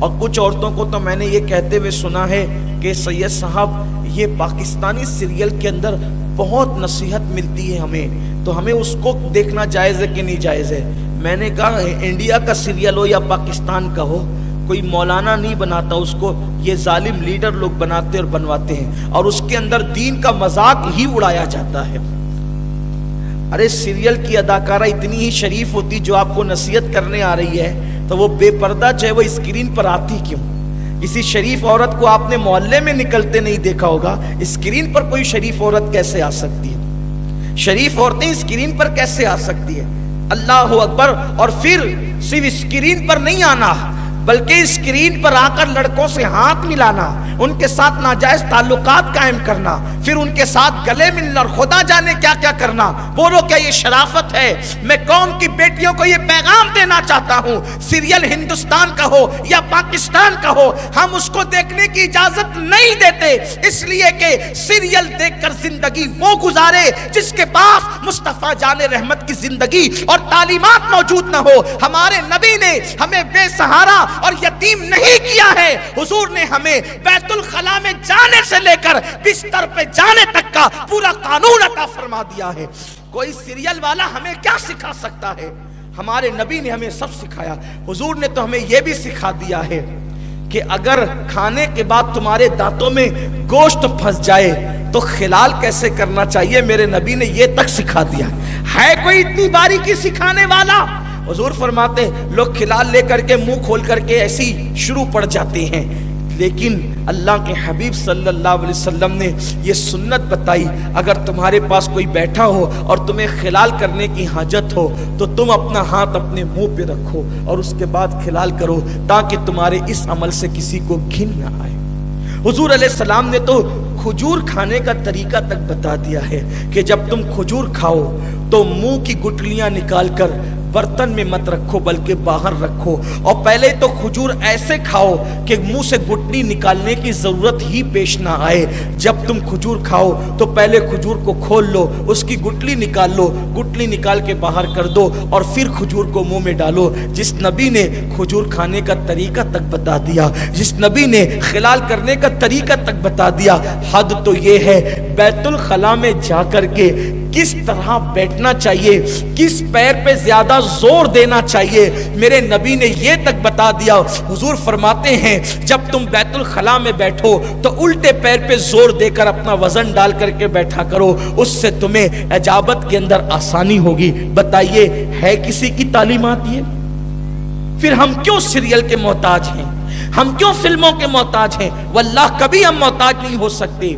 اور کچھ عورتوں کو تو میں نے یہ کہتے ہوئے سنا ہے کہ سید صاحب یہ پاکستانی سیریل کے اندر بہت نصیحت ملتی ہے ہمیں، تو ہمیں اس کو دیکھنا جائز ہے کہ نہیں جائز ہے؟ میں نے کہا انڈیا کا سیریل ہو یا پاکستان کا ہو، کوئی مولانا نہیں بناتا اس کو، یہ ظالم لیڈر لوگ بناتے اور بنواتے ہیں، اور اس کے اندر دین کا مذاق ہی اڑایا جاتا ہے۔ ارے سیریل کی اداکارہ اتنی ہی شریف ہوتی جو آپ کو نصیحت کرنے آ رہی ہے، تو وہ بے پردہ چاہے وہ اسکرین پر آتی کیوں؟ کسی شریف عورت کو آپ نے محلے میں نکلتے نہیں دیکھا ہوگا، اسکرین پر کوئی شریف عورت کیسے آ سکتی ہے؟ شریف عورتیں اسکرین پر کیسے آ سکتی ہے؟ اللہ اکبر۔ اور پھر صرف اسکرین پر نہیں آنا، بلکہ اسکرین پر آ کر لڑکوں سے ہاتھ ملانا، ان کے ساتھ ناجائز تعلقات قائم کرنا، پھر ان کے ساتھ گلے ملنا اور خدا جانے کیا کیا کرنا۔ بولو کیا یہ شرافت ہے؟ میں قوم کی بیٹیوں کو یہ پیغام دینا چاہتا ہوں، سیریل ہندوستان کا ہو یا پاکستان کا ہو، ہم اس کو دیکھنے کی اجازت نہیں دیتے، اس لیے کہ سیریل دیکھ کر زندگی وہ گزارے جس کے پاس مصطفیٰ جان رحمت کی زندگی اور تعلیمات موجود نہ ہو۔ ہمارے نبی نے ہمیں بے سہارا اور یتیم نہیں کیا ہے، حضور نے ہمیں بیت الخلاء میں جانے سے لے کر بستر پہ جانے تک کا پورا قانون عطا فرما دیا ہے۔ کوئی سیریل والا ہمیں کیا سکھا سکتا ہے؟ ہمارے نبی نے ہمیں سب سکھایا۔ حضور نے تو ہمیں یہ بھی سکھا دیا ہے کہ اگر کھانے کے بعد تمہارے دانتوں میں گوشت پھنس جائے تو خلال کیسے کرنا چاہیے، میرے نبی نے یہ تک سکھا دیا ہے۔ کوئی اتنی باریکی سکھانے والا؟ حضور فرماتے ہیں لوگ کھلال لے کر کے منہ کھول کر کے ایسی شروع پڑ جاتے ہیں، لیکن اللہ کے حبیب صلی اللہ علیہ وسلم نے یہ سنت بتائی، اگر تمہارے پاس کوئی بیٹھا ہو اور تمہیں خلال کرنے کی حاجت ہو تو تم اپنا ہاتھ اپنے منہ پہ رکھو اور اس کے بعد خلال کرو، تاکہ تمہارے اس عمل سے کسی کو گھن نہ آئے۔ حضور علیہ السلام نے تو کھجور کھانے کا طریقہ تک بتا دیا ہے کہ جب تم کھجور کھاؤ تو منہ کی گٹلیاں نکال کر برتن میں مت رکھو بلکہ باہر رکھو، اور پہلے تو کھجور ایسے کھاؤ کہ منہ سے گٹلی نکالنے کی ضرورت ہی پیش نہ آئے۔ جب تم کھجور کھاؤ تو پہلے کھجور کو کھول لو، اس کی گٹلی نکال لو، گٹلی نکال کے باہر کر دو اور پھر کھجور کو منہ میں ڈالو۔ جس نبی نے کھجور کھانے کا طریقہ تک بتا دیا، جس نبی نے خلال کرنے کا طریقہ تک بتا دیا، حد تو یہ ہے بیت الخلاء میں جا کر کے کس طرح بیٹھنا چاہیے، کس پیر پہ زیادہ زور دینا چاہیے، میرے نبی نے یہ تک بتا دیا۔ حضور فرماتے ہیں جب تم بیت الخلاء میں بیٹھو تو الٹے پیر پہ زور دے کر اپنا وزن ڈال کر کے بیٹھا کرو، اس سے تمہیں اجابت کے اندر آسانی ہوگی۔ بتائیے ہے کسی کی تعلیمات یہ؟ پھر ہم کیوں سیریل کے محتاج ہیں؟ ہم کیوں فلموں کے محتاج ہیں؟ واللہ کبھی ہم محتاج نہیں ہو سکتے۔